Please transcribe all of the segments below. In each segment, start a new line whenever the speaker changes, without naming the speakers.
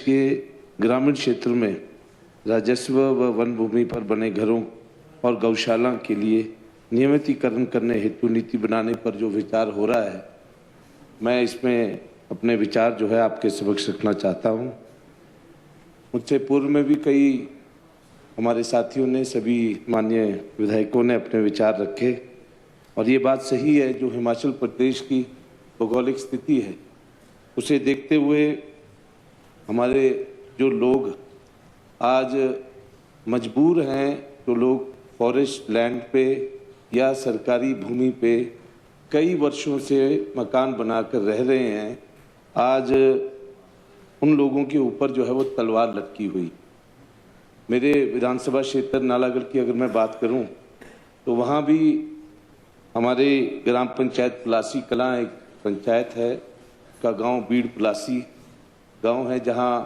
के ग्रामीण क्षेत्र में राजस्व व वन भूमि पर बने घरों और गौशाला के लिए नियमितीकरण करने हेतु नीति बनाने पर जो विचार हो रहा है, मैं इसमें अपने विचार जो है आपके समक्ष रखना चाहता हूँ। मुझसे पूर्व में भी कई हमारे साथियों ने, सभी माननीय विधायकों ने अपने विचार रखे और ये बात सही है, जो हिमाचल प्रदेश की भौगोलिक स्थिति है उसे देखते हुए हमारे जो लोग आज मजबूर हैं, जो लोग फॉरेस्ट लैंड पे या सरकारी भूमि पे कई वर्षों से मकान बनाकर रह रहे हैं, आज उन लोगों के ऊपर जो है वो तलवार लटकी हुई। मेरे विधानसभा क्षेत्र नालागढ़ की अगर मैं बात करूं तो वहां भी हमारे ग्राम पंचायत पलासी कलां एक पंचायत है का गांव बीड़ पलासी गांव है, जहां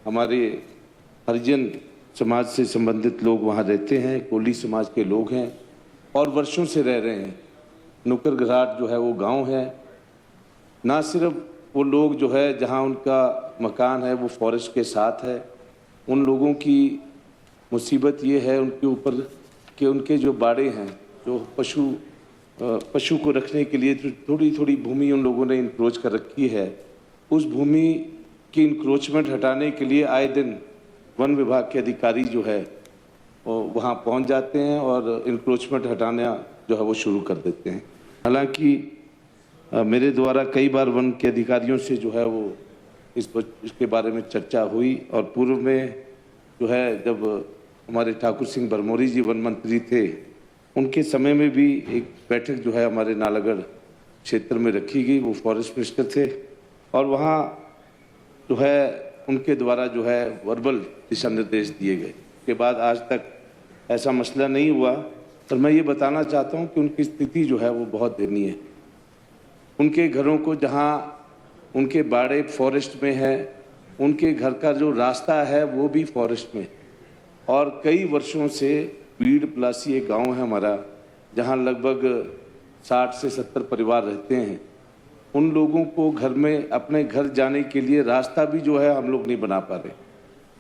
हमारे हरिजन समाज से संबंधित लोग वहां रहते हैं, कोली समाज के लोग हैं और वर्षों से रह रहे हैं। नुकर घराट जो है वो गांव है। ना सिर्फ वो लोग जो है जहां उनका मकान है वो फॉरेस्ट के साथ है, उन लोगों की मुसीबत ये है उनके ऊपर कि उनके जो बाड़े हैं, जो पशु को रखने के लिए थोड़ी थोड़ी भूमि उन लोगों ने इंक्रोच कर रखी है, उस भूमि की इंक्रोचमेंट हटाने के लिए आए दिन वन विभाग के अधिकारी जो है वो वहाँ पहुँच जाते हैं और इंक्रोचमेंट हटाना जो है वो शुरू कर देते हैं। हालांकि मेरे द्वारा कई बार वन के अधिकारियों से जो है वो इसके बारे में चर्चा हुई और पूर्व में जो है जब हमारे ठाकुर सिंह भरमौरी जी वन मंत्री थे, उनके समय में भी एक बैठक जो है हमारे नालागढ़ क्षेत्र में रखी गई। वो फॉरेस्ट मिनिस्टर थे और वहाँ जो है उनके द्वारा जो है वर्बल दिशा निर्देश दिए गए। के बाद आज तक ऐसा मसला नहीं हुआ, पर मैं ये बताना चाहता हूँ कि उनकी स्थिति जो है वो बहुत दयनीय है। उनके घरों को, जहाँ उनके बाड़े फॉरेस्ट में है, उनके घर का जो रास्ता है वो भी फॉरेस्ट में, और कई वर्षों से बीड़ पलासी एक गांव है हमारा, जहां लगभग 60 से 70 परिवार रहते हैं। उन लोगों को घर में अपने घर जाने के लिए रास्ता भी जो है हम लोग नहीं बना पा रहे।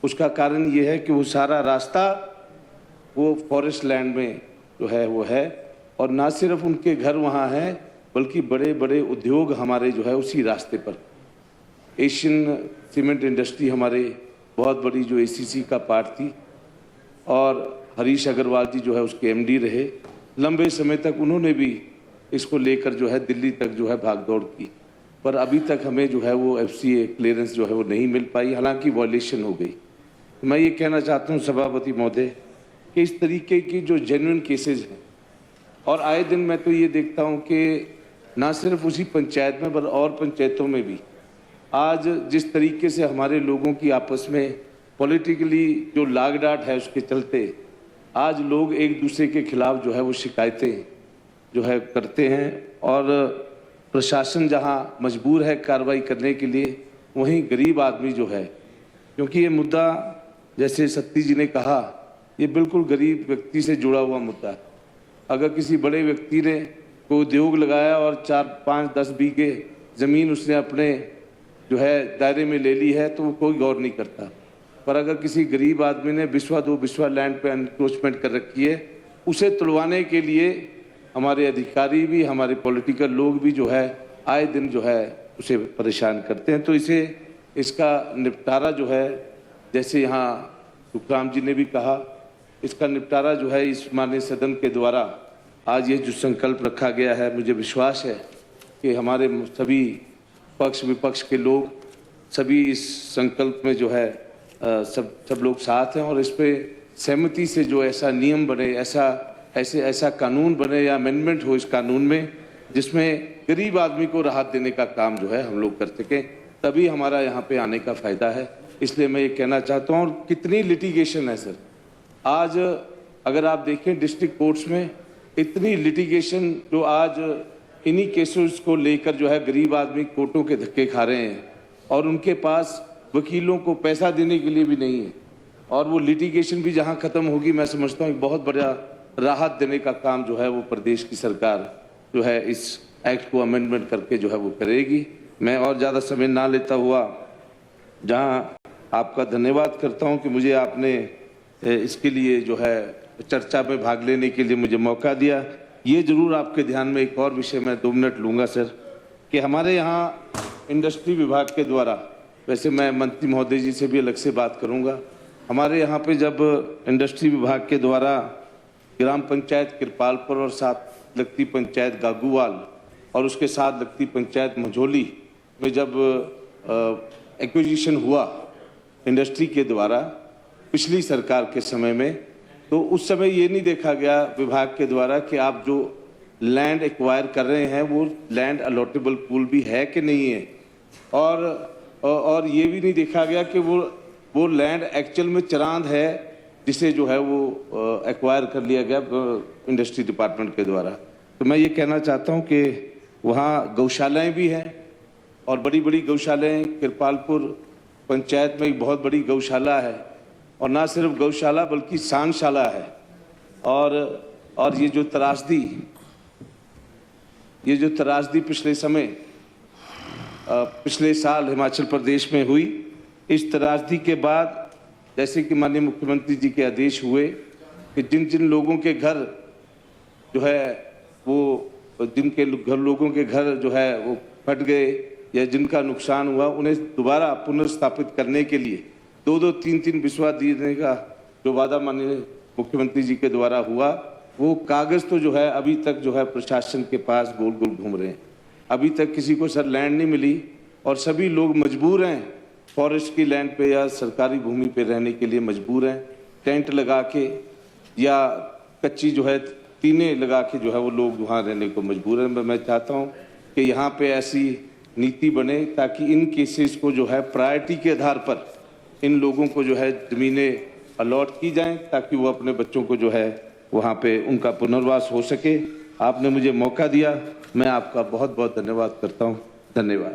उसका कारण ये है कि वो सारा रास्ता वो फॉरेस्ट लैंड में जो है वो है, और ना सिर्फ उनके घर वहाँ हैं बल्कि बड़े बड़े उद्योग हमारे जो है उसी रास्ते पर। एशियन सीमेंट इंडस्ट्री हमारे बहुत बड़ी जो एसीसी का पार्ट थी और हरीश अग्रवाल जी जो है उसके एमडी रहे। लंबे समय तक उन्होंने भी इसको लेकर जो है दिल्ली तक जो है भागदौड़ की, पर अभी तक हमें जो है वो एफसीए क्लियरेंस जो है वो नहीं मिल पाई, हालांकि वॉयलेशन हो गई। मैं ये कहना चाहता हूँ सभापति महोदय कि इस तरीके की जो जेन्युइन केसेज हैं, और आए दिन मैं तो ये देखता हूँ कि ना सिर्फ उसी पंचायत में पर और पंचायतों में भी आज जिस तरीके से हमारे लोगों की आपस में पॉलिटिकली जो लाग डाट है उसके चलते आज लोग एक दूसरे के खिलाफ जो है वो शिकायतें जो है करते हैं, और प्रशासन जहां मजबूर है कार्रवाई करने के लिए, वहीं गरीब आदमी जो है, क्योंकि ये मुद्दा जैसे सत्ती जी ने कहा ये बिल्कुल गरीब व्यक्ति से जुड़ा हुआ मुद्दा है। अगर किसी बड़े व्यक्ति ने कोई उद्योग लगाया और 4, 5, 10 बीघे ज़मीन उसने अपने जो है दायरे में ले ली है तो वो कोई गौर नहीं करता, पर अगर किसी गरीब आदमी ने बिस्वा 2 बिस्वा लैंड पे एनक्रोचमेंट कर रखी है, उसे तुड़वाने के लिए हमारे अधिकारी भी, हमारे पॉलिटिकल लोग भी जो है आए दिन जो है उसे परेशान करते हैं। तो इसका निपटारा जो है, जैसे यहाँ सुखराम जी ने भी कहा, इसका निपटारा जो है इस माननीय सदन के द्वारा आज ये जो संकल्प रखा गया है, मुझे विश्वास है कि हमारे सभी पक्ष विपक्ष के लोग सभी इस संकल्प में जो है सब लोग साथ हैं, और इस पे सहमति से जो ऐसा नियम बने, ऐसा कानून बने या अमेंडमेंट हो इस कानून में, जिसमें गरीब आदमी को राहत देने का काम जो है हम लोग कर सकें, तभी हमारा यहाँ पे आने का फायदा है। इसलिए मैं ये कहना चाहता हूँ। और कितनी लिटिगेशन है सर, आज अगर आप देखें डिस्ट्रिक्ट कोर्ट्स में इतनी लिटिगेशन, जो आज इन्हीं केसेस को लेकर जो है गरीब आदमी कोर्टों के धक्के खा रहे हैं और उनके पास वकीलों को पैसा देने के लिए भी नहीं है, और वो लिटिगेशन भी जहां खत्म होगी, मैं समझता हूँ बहुत बड़ा राहत देने का काम जो है वो प्रदेश की सरकार जो है इस एक्ट को अमेंडमेंट करके जो है वो करेगी। मैं और ज़्यादा समय ना लेता हुआ, जहां आपका धन्यवाद करता हूं कि मुझे आपने इसके लिए जो है चर्चा में भाग लेने के लिए मुझे मौका दिया। ये जरूर आपके ध्यान में एक और विषय मैं 2 मिनट लूँगा सर, कि हमारे यहाँ इंडस्ट्री विभाग के द्वारा, वैसे मैं मंत्री महोदय जी से भी अलग से बात करूँगा, हमारे यहाँ पे जब इंडस्ट्री विभाग के द्वारा ग्राम पंचायत कृपालपुर और साथ लगती पंचायत गागूवाल और उसके साथ लगती पंचायत मझोली में जब एक्विजिशन हुआ इंडस्ट्री के द्वारा पिछली सरकार के समय में, तो उस समय ये नहीं देखा गया विभाग के द्वारा कि आप जो लैंड एक्वायर कर रहे हैं वो लैंड अलॉटेबल पूल भी है कि नहीं है, और ये भी नहीं देखा गया कि वो लैंड एक्चुअल में चरांद है जिसे जो है वो एक्वायर कर लिया गया इंडस्ट्री डिपार्टमेंट के द्वारा। तो मैं ये कहना चाहता हूँ कि वहाँ गौशालाएं भी हैं और बड़ी बड़ी गौशालाएं, कृपालपुर पंचायत में एक बहुत बड़ी गौशाला है, और ना सिर्फ गौशाला बल्कि सांगशाला है। और ये जो त्रासदी पिछले साल हिमाचल प्रदेश में हुई, इस त्रासदी के बाद जैसे कि माननीय मुख्यमंत्री जी के आदेश हुए कि जिन लोगों के घर जो है वो लोगों के घर जो है वो फट गए या जिनका नुकसान हुआ, उन्हें दोबारा पुनर्स्थापित करने के लिए 2-2, 3-3 बिस्वा देने का जो वादा माननीय मुख्यमंत्री जी के द्वारा हुआ, वो कागज़ तो जो है अभी तक जो है प्रशासन के पास गोल गोल घूम रहे हैं। अभी तक किसी को सर लैंड नहीं मिली और सभी लोग मजबूर हैं फॉरेस्ट की लैंड पे या सरकारी भूमि पे रहने के लिए मजबूर हैं, टेंट लगा के या कच्ची जो है टीने लगा के जो है वो लोग वहाँ रहने को मजबूर हैं। मैं चाहता हूँ कि यहाँ पे ऐसी नीति बने ताकि इन केसेस को जो है प्रायोरिटी के आधार पर इन लोगों को जो है ज़मीनें अलॉट की जाएं ताकि वो अपने बच्चों को जो है वहाँ पे उनका पुनर्वास हो सके। आपने मुझे मौका दिया, मैं आपका बहुत बहुत धन्यवाद करता हूँ। धन्यवाद।